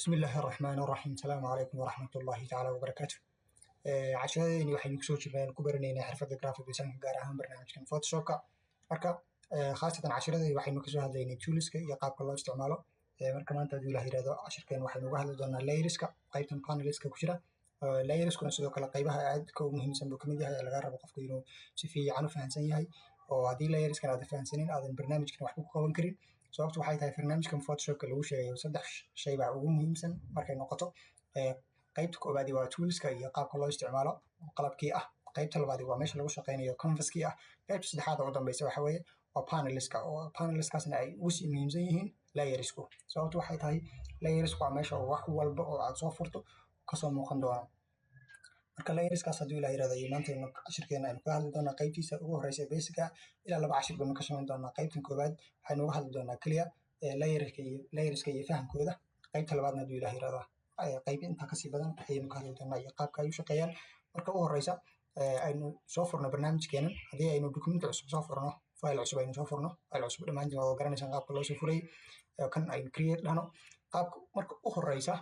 بسم الله الرحمن الرحيم. السلام عليكم ورحمة الله تعالى وبركاته. cashadeeni waxaynu kusoo jirnaan ku baranaynaa xirfadda graphic design gaar ahaan barnaamijkan Photoshop-ka. Marka khaasatan casharadii waxaynu kasoo hadlaynay toolska iyo qaabka loo isticmaalo. Marka maanta haddii la yiraahdo casharkeen waxaynu uga hadli doonaa layerska qaybtan panelska ku jira. Layerskuna sidoo kale qaybaha aadka ugu muhiimsan buu kamid yahay ee laga rabo qofka inuu si fiican u fahansan yahay. oo haddii layerskan aad fahansanin aadan barnaamijkan wax ku qaban karin. sababtu waxay tahay barnaamijkan Photoshop-ka lagu sheegayo saddex shay baa ugu muhiimsan markay noqoto qaybta koowaad waa toolska iyo qaabka loo isticmaalo qalabkii ah. qaybta labaad waa meesha lagu shaqeynayo canvaskii ah. qaybta saddexaad ugu dambeysa waxa weeye waa panelska oo panelskaasna ay ugu sii muhiimsan yihiin layersku. sababtu waxay tahay layersku waa meesha wax walba oo aad soo furto kasoo muuqan doona. marka layerskaas haddii la yiraahdo maanta casharkeena aynu ka hadli doonaa qaybtiisa ugu horeysa basic-a ilaa laba cashir baynu ka samayn doonaa. qaybtan koowaad waxaynu uga hadli doonaa kaliya layerska iyo fahamkooda. qaybta labaadna haddii la yiraahdo qayb intaa kasii badan ayaynu ka hadli doonaa iyo qaabka ay u shaqeeyaan. marka ugu horeysa aynu soo furno barnaamijkeenan. haddii aynu document cusub soo furno file cusub aynu soo furno file cusub dhammaantiin waa garanaysaan qaabka loo soo furay kan aynu create dhahno. qaabka marka u horeysa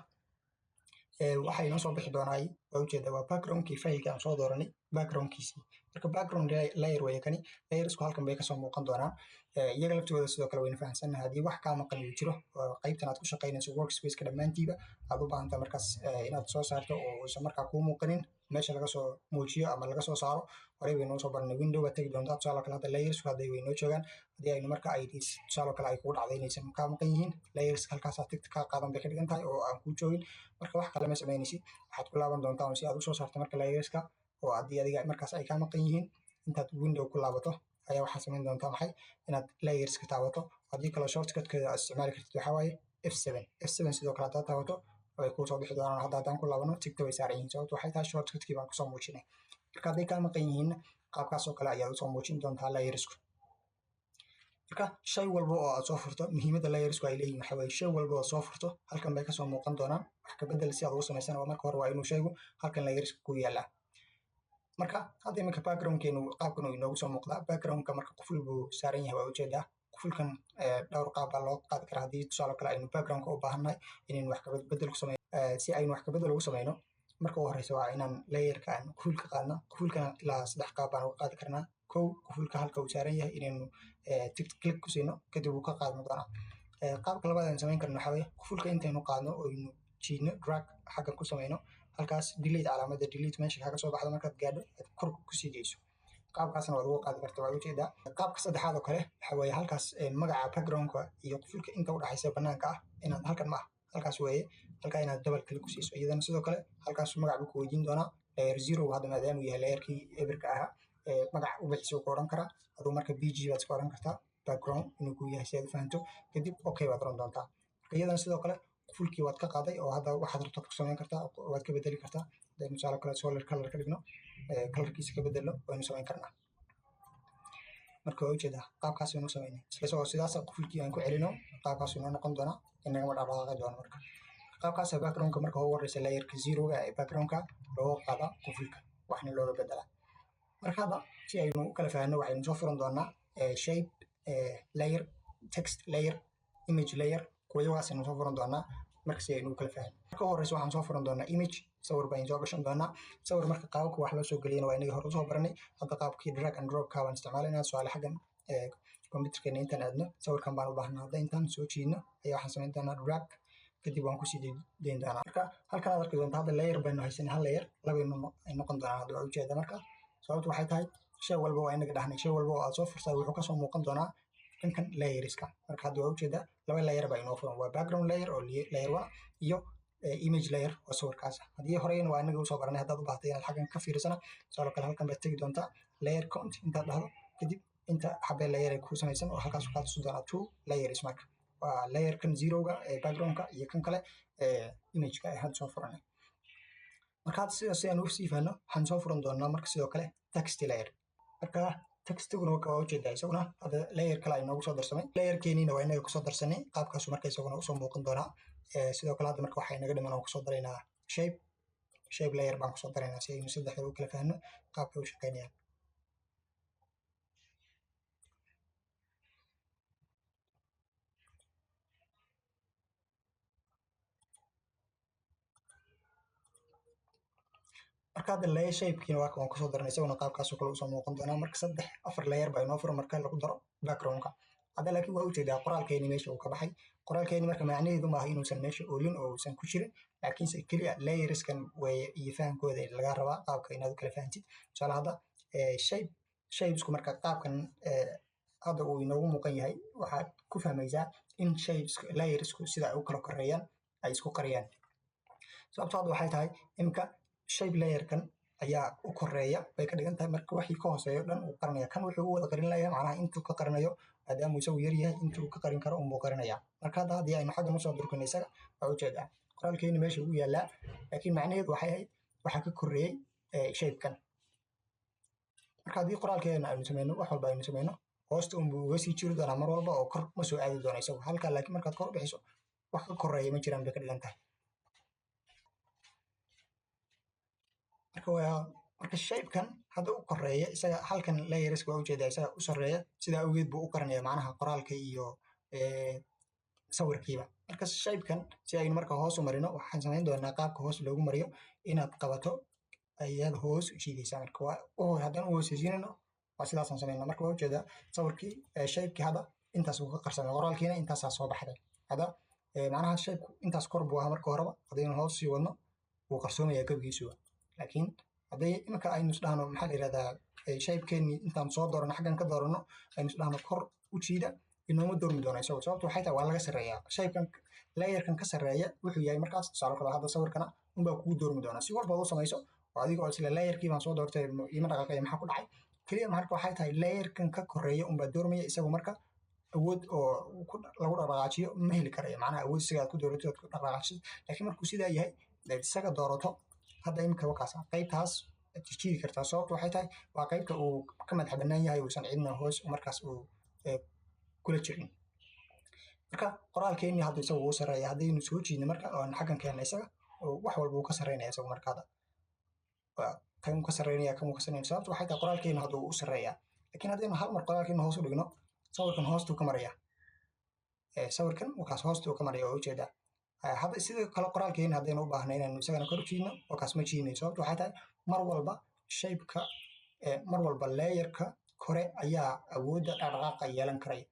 waxay noo soo bixi doonaa waa ujeeda waa backgroundkii faylkii aan soo dooranay backgroundkiisii. marka background layer weeye kani. layersku halkan bay kasoo muuqan doonaan. iyaga laftooda sidoo kale waynu fahamsannahay haddii wax kaa maqan uu jiro qaybtan aad ku shaqaynayso workspace-ka dhammaantiiba aad u baahantahay markaas inaad soo saarto oo uusan markaa kuu muuqanin meesha laga soo muujiyo ama laga soo saaro. horey baynu soo barnay window baad tegi doontaa. tusaale kale hadda layersku hadday way noo joogaan haddii aynu marka IDs tusaale kale ay kugu dhacday inaysan kaa maqan yihiin layerska halkaasaa tigta kaa qaadan bay ka dhigan tahay oo aan kuu joogin. marka wax kale ma samaynaysid waxaad ku laaban doontaa si aad u soo saarto marka layerska oo haddii adiga markaas ay kaa maqan yihiin intaad window ku laabato ayaa waxaa samayn doontaa maxay inaad layerska taabato. haddii kale shortcut-keeda aad isticmaali kartid waxaa waaye F7 sidoo kale haddaad taabato way kuu soo bixi doonaan. hadda haddaan ku laabano tigta way saaran yihiin sababtu waxay tahay shortcut-kii baan kusoo muujinay. marka hadday kaa maqan yihiin qaabkaasoo kale ayaad usoo muujin doontaa layersku. marka shay walba oo aad soo furto muhiimadda layersku ay leeyihin waxa weeye shay walba oo soo furto halkan bay kasoo muuqan doonaan. wax ka bedel si aad ugu samaysana marka hore waa inuu shaygu halkan layerska ku yaalaa. marka hadda iminka backgroundkeenu qaabkan uu inoogu soo muuqdaa. backgroundka marka quful buu saaran yahay waa ujeedaa. qufulkan dhowr qaab baa loo qaadi karaa haddii tusaale kale aynu backgroundka u baahannahay inaynu wax kabedel ku sameyno. si aynu wax kabedel ugu sameyno marka ugu horeysa waa inaan layerka aan qufulka qaadno. qufulkana ilaa saddex qaab baan uga qaadi karnaa. kow qufulka halka uu saaran yahay inaynu click ku siino kadib uu ka qaadmi doonaa. qaabka labaad aan samayn karno waxaa weeye qufulka intaynu qaadno oo aynu jiidno drag xaggan ku sameyno halkaas delete calaamadda delete meesha kaga soo baxdo markaad gaadho aad kor kusii geyso. qaabkaasna waad uga qaadi kartaa waa ujeedaa. qaabka saddexaad oo kale waxa weeye halkaas magaca backgroundka iyo qufulka inta u dhaxaysa banaanka ah inaad halkan ma ah halkaas weeye halkaa inaad double click ku siiso. iyadana sidoo kale halkaas magac buu ku weydiin doonaa layer 0 hadda maadaama uu yahay layerkii eberka ahaa magac u bixiso ku oran karaa. aduu marka BG baad iska oran kartaa background inuu ku yahay si aad u fahanto kadib okay baad oran doontaa. marka iyadana sidoo kale qufulkii waad ka qaaday oo hadda waxaad rabto ku samayn kartaa waad ka bedeli kartaa. haddaynu tusaale kale solid color ka dhigno colorkiisa ka bedelno waynu samayn karnaa. marka waa ujeedaa qaabkaas aynu samaynay isla sidaas qufulkii aan ku celino qaabkaas inoo noqon doonaa inagama dhaqaaqi doono. marka qaabkaas backgroundka marka ugu horeysa layerka 0-ga ee backgroundka looga qaadaa qufulka waxna looga bedelaa. marka hadda si aynu u kala fahanno waxaynu soo furan doonaa shape layer text layer image layer kuwayawaas aynu soo furan doonaa marka si aynu u kala fahanno. marka ugu horeysa waxaan soo furan doonaa image sawir baan soo gashan doonaa. sawir marka qaabka wax loo soo geliyana waa inaga hore usoo baranay. hadda qaabkii drag and drop ka waan isticmaalayna su'aale xaggan computerkeena intaan aadno sawirkan baan u baahnaa. hadda intaan soo jiidno ayaa waxaan samayn doonaa drag kadib waan kusii dayn doonaa. marka halkan aad arki doontaa hadda layer baynu haysanay hal layer labaynu ay noqon doonaan. hadda waa ujeeda marka sababtu waxay tahay shay walba waa inaga dhahnay shay walba oo aad soo furtaa wuxuu kasoo muuqan doonaa dhankan layerska. marka hadda waa ujeeda laba layer baa inoo furan waa background layer oo layer 1 iyo image layer oo sawirkaas. haddii horeyna waa inaga usoo baranay haddaad u baahtay inaad xaggan ka fiirsana tusaale kale halkan baad tegi doontaa layer count intaad dhahdo kadib inta xabee layer ay ku samaysan oo halkaas waxaad tusi doonaa 2 layers. marka waa layerkan 0-ga ee backgroundka iyo kan kale image-ka ee hadda soo furanay. marka hadda sidaas ayaan u sii fahanno waxaan soo furan doonaa marka sidoo kale text layer. marka textiguna waa ujeedaa isaguna hadda layer kale ay noogu soo darsamay. layerkeeniina waa inaga kusoo darsanay qaabkaasu marka isaguna usoo muuqan doonaa. sidoo kale hadda marka waxaa inaga dhiman oo kusoo daraynaa shape layer baan kusoo daraynaa si aynu saddexda u kala fahanno qaabka u shaqeynayaan. marka hadda layer shape-kiina waa kan kusoo daranay isaguna qaabkaasoo kale usoo muuqan doonaa marka 3-4 layer baa inoo furan marka lagu daro background-ka hadda laakiin waa ujeedaa qoraalkeeni meesha uu ka baxay qoraalkeeni marka macnaheedu maaha inuusan meesha oolin oo uusan ku jirin laakiinse keliya layerskan way iyo fahamkooda laga rabaa qaabka inaad u kala fahantid tusaale hadda shapesku marka qaabkan hadda uu inoogu muuqan yahay waxaad ku fahmaysaa in layersku sida ay u kala koreeyaan ay isku qariyaan sababto hadda waxay tahay iminka shape layerkan ayaa u koreeya bay ka dhigan tahay marka wixii ka hooseeyo dhan uu qarinaya kan wuxuu u wada qarin layaa macnaha intuu ka qarinayo maadaamuu isagu yar yahay intuu ka qarin karo unbuu qarinaya marka hadda haddii aynu xaggan usoo durkino isaga waa ujeedaa qoraalkeeni meesha ugu yaallaa laakiin macnaheedu waxay ahayd waxaa ka koreeyey shapekan marka haddii qoraalkeena aynu sameyno wax walba aynu sameyno hoosta unbuu uga sii jiri doonaa mar walba oo kor ma soo aadi doona isagu halkaa laakiin markaad kor u bixiso wax ka koreeya ma jiraan bay ka dhigan tahay marka shapekan hadda u koreeya isaga halkan layerska waa ujeedaa isaga u sareeya sidaa awgeed buu u qarinaya macnaha qoraalka iyo sawirkiiba marka shapekan si aynu marka hoos u marino waxaan samayn doonaa qaabka hoos loogu mariyo inaad qabato ayaad hoos u jiidaysaa marka haddaan u hoosaysiinayno waa sidaasaan samayna marka waa ujeedaa sawirkii shapekii hadda intaas uu ka qarsamay qoraalkiina intaasaa soo baxday hadda macnaha shapeku intaas kor buu ahaa marka horeba haddaynu hoos sii wadno wuu qarsoomayaa gebigiisuba laakiin hadday iminka aynu isdhahno maxaa la yidhahdaa shapekeennii intaan soo doorano xaggan ka doorano aynu isdhahno kor u jiida inooma doormi doona isagu sababto waxay tahay waa laga sarreeyaa shapekan layerkan ka sarreeya wuxuu yahay markaas tusaale kale hadda sawirkana unbaa kugu doormi doona si walba u samayso oo adigoo isla layerkii baan soo doortay ima dhaqaaqaya maxaa ku dhacay keliya marka waxay tahay layerkan ka koreeya unbaa doormaya isagu marka awood oo lagu dhaqaaqaajiyo ma heli karaya macnaha awood isaga aad ku doorato aad ku dhaqaaqaajiso laakiin markuu sidaa yahay isaga doorato hadda iminka wakaas qaybtaas jiidi kartaa sababtu waxay tahay waa qaybta uu ka madax bannaan yahay uusan cidna hoos markaas uu kula jirin marka qoraalkeennii hadda isagu uu sarreeya haddaynu soo jiidno marka oon xaggan keenna isaga wax walba uu ka sarreynaya isagu marka hadda kan ka sarreynaya kan uu ka sarreynaya sababtu waxay tahay qoraalkeenna hadda uu u sarreeyaa laakiin haddaynu hal mar qoraalkeenna hoos u dhigno sawirkan hoostuu ka maraya sawirkan wakaas hoostuu ka maraya oo ujeedaa hadda sidoo kale qoraalkeena haddaynu u baahna inaynu isagana kor jiidno oo kaas ma jiidnayo sababtu waxay tahay mar walba shapeka mar walba layerka kore ayaa awoodda dhaqdhaqaaqa yeelan karaya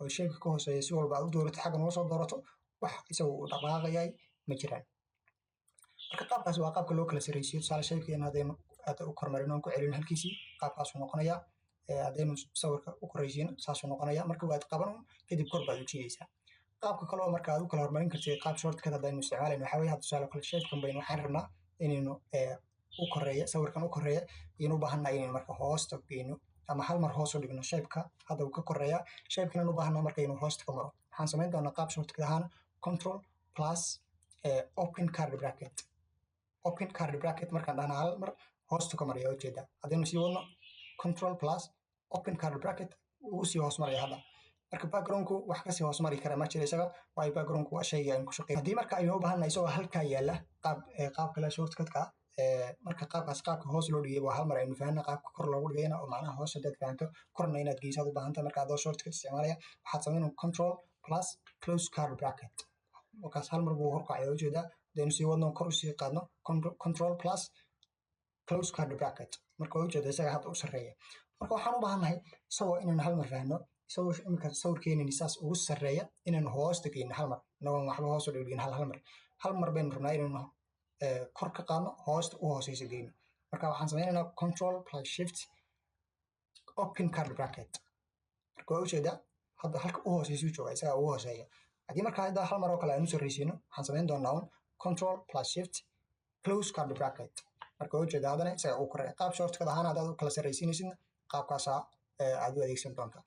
oo shapeka ka hooseeya si walba aad u doorato xaggan uga soo doorato wax isagu uu dhaqdhaqaaqayay ma jiraan marka qaabkaas waa qaabka loo kala sarreysiyo tusaale shapekeena haddaynu aad u kormarino oon ku celino halkiisii qaabkaasuu noqonayaa haddaynu sawirka u korreysiino saasuu noqonayaa marka waad qaban kadib kor baad u jiidaysaa qaabka kale oo marka aad u kala horumarin kartid qaab shortcut haddaynu isticmaalayno waxaa weeye hadda tusaale kale shapekan baynu waxaan rabnaa inaynu u koreeya sawirkan u koreeya ayaynu u baahannahay inaynu marka hoosta geyno ama hal mar hoos u dhigno shapeka hadda uu ka koreeya shapekan u baahannahay marka inuu hoosta ka maro waxaan samayn doonaa qaab shortcut ahaan control plus open curly bracket markaan dhahna hal mar hoosta ka maraya ujeedaa haddaynu sii wadno control plus open curly bracket uu sii hoos maraya hadda marka backgroundku wax kasii hoos mari kara ma jiro isaga waayo backgroundku waa shayga aynu ku shaqeyn haddii marka aynu u baahannahay isagoo halkaa yaalla qaab kale shortcutka marka qaabka hoos loo dhigay waa hal mar aynu fahanna qaabka kor loogu dhigayna oo macnaha hoos haddaad fahanto korna inaad geysaad u baahanta marka adoo shortcut isticmaalaya waxaad samayn control plus close curly bracket markaas hal mar buu horkacaya ujeedaa haddaynu sii wadno kor usii qaadno control plus close curly bracket marka waa ujeeda isaga hadda u sarreeya marka waxaan u baahannahay isagoo inaynu hal mar fahno isagoo imika sawirkeenani saas ugu sarreeya inaynu hoosta geyno hal mar inagoon waxba hoos u dhigin hal mar baynu rabnaa inaynu kor ka qaadno hoosta u hooseysa geyno marka waxaan sameynaynaa control plus shift open curly bracket marka waa ujeedaa hadda halka u hooseysa jooga isagaa ugu hooseeya haddii marka hadda hal mar oo kale aynu sarreysiino waxaan samayn doonaa un control plus shift close curly bracket marka waa ujeedaa haddana isagaa ugu koreeya qaab shortcut ahaan haddaad u kala sarreysiinaysidna qaabkaasaa aad u adeegsan doontaa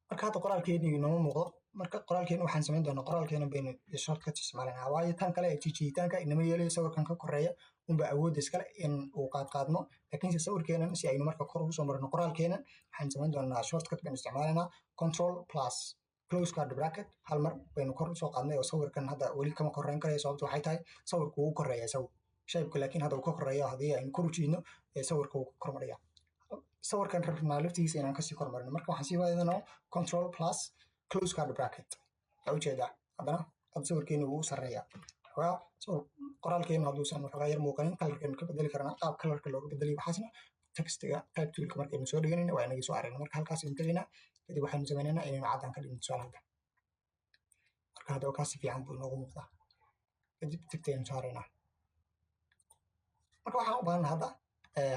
marka hadda qoraalkeeni inooma muuqdo marka qoraalkeena waxaan samayn doonaa qoraalkeena baynu shortcut isticmaalanaa waayo tan kale ee jijiitaanka inama yeelayo sawirkan ka koreeya unba awoodda iskale in uu qaadqaadmo laakiinse sawirkeenan si aynu marka kor ugu soo marino qoraalkeenan waxaan samayn doonaa shortcut baynu isticmaalanaa control plus close curly bracket hal mar baynu kor usoo qaadnay oo sawirkan hadda weli kama koreyn karayo sababtu waxay tahay sawirku wuu koreeya isagu shapeka laakiin hadda uu ka koreeyo haddii aynu kor u jiidno sawirka wuu ka kormaraya sawirkan rabnaa laftigiisa inaan kasii kormarino marka waxaan sii wadanaa control plus close curly bracket waxaa ujeedaa haddana hadda sawirkeeni wuu u sarreeyaa qoraalkeena hadduusan waxoogaa yar muuqanin kalarkeenu ka bedeli karnaa qaab kalarka looga bedeliyo waxaasna textiga type toolka markaynu soo dhiganayna waa inagii soo aragnay marka halkaas aynu tegaynaa kadib waxaynu sameynaynaa inaynu caddaan ka dhigno tusaale hadda marka hadda kaas si fiican buu inoogu muuqdaa kadib tigtaynu saaraynaa marka waxaan u baahanaa hadda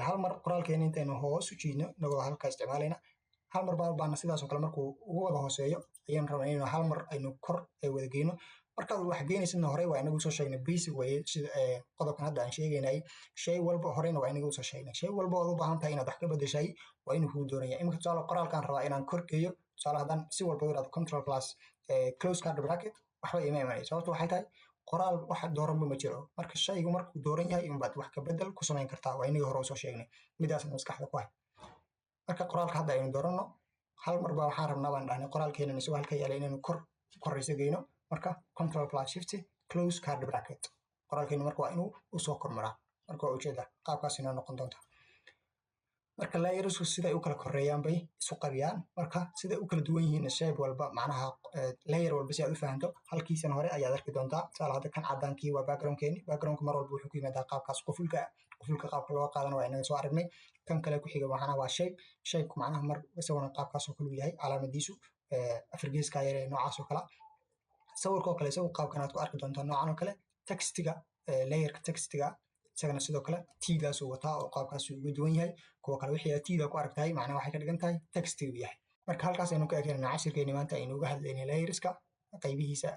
hal mar qoraalkeena intaynu hoos u jiidno inagoo halkaa isticmaalayna hal mar baa baana sidaas oo kale markuu ugu wada hooseeyo ayaan rabaa inaynu hal mar aynu kor wada geyno markaad wax geynaysana hore waa inagu soo sheegnay basic weeye sida qodobkan hadda aan sheegaynay shay walba horeyna waa inagu soo sheegnay shay walba ood u baahan tahay inaad wax ka bedeshay waa inuu kuu doonaya iminka tusaale qoraalkaan rabaa inaan kor geeyo tusaale haddaan si walba u yidhahdo control plus close card bracket waxba ima imanaya sababta waxay tahay qoraal wax dooranba ma jiro marka shaygu markuu dooran yahay unbaad wax ka bedel ku samayn kartaa waa inagii hore usoo sheegnay midaasna maskaxda ku hay marka qoraalka hadda aynu dooranno hal mar baa waxaan rabnaa baan dhahnay qoraalkeenan isagoo halka yaala inaynu koraysa geyno marka control plus shift close card bracket qoraalkeenu marka waa inuu usoo kormaraa marka waa ujeeda qaabkaas inoo noqon doonta marka layersku siday u kala koreeyaan bay isu qabiyaan marka siday u kala duwan yihiin shape walba macnaha layer walba si aad u fahanto halkiisan hore ayaad arki doontaa tusaale hadda kan caddaankii waa backgroundka mar walba wuxuu ku yimaadaa qaabkaas qufulka qaabka loo qaadana waa inaga soo aragnay kan kale ku xiga macnaha waa shapeku macnaha mar isaguna qaabkaas oo kale u yahay calaamadiisu afargeeska yar ee noocaas oo kale sawirkoo kale isagu qaabkan aad ku arki doontaa noocan oo kale textiga layerka textiga isagana sidoo kale tiidaasuu wataa oo qaabkaasuu uga duwan yahay kuwa kale wixii aad tiida ku aragtahay macnaha waxay ka dhigan tahay textigu yahay marka halkaas aynu ka ekeynana cashirkeeni maanta aynu uga hadlaynay layerska qaybihiisa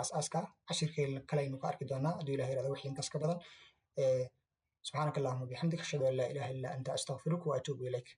aasaaska cashirkeena kale aynu ka arki doonaa hadduu ilaha yirahdo wixii intaas ka badan subxaanaka allahuma bixamdika ashhadu an laa ilaaha illa anta astaghfiruka wa atuubu ilayk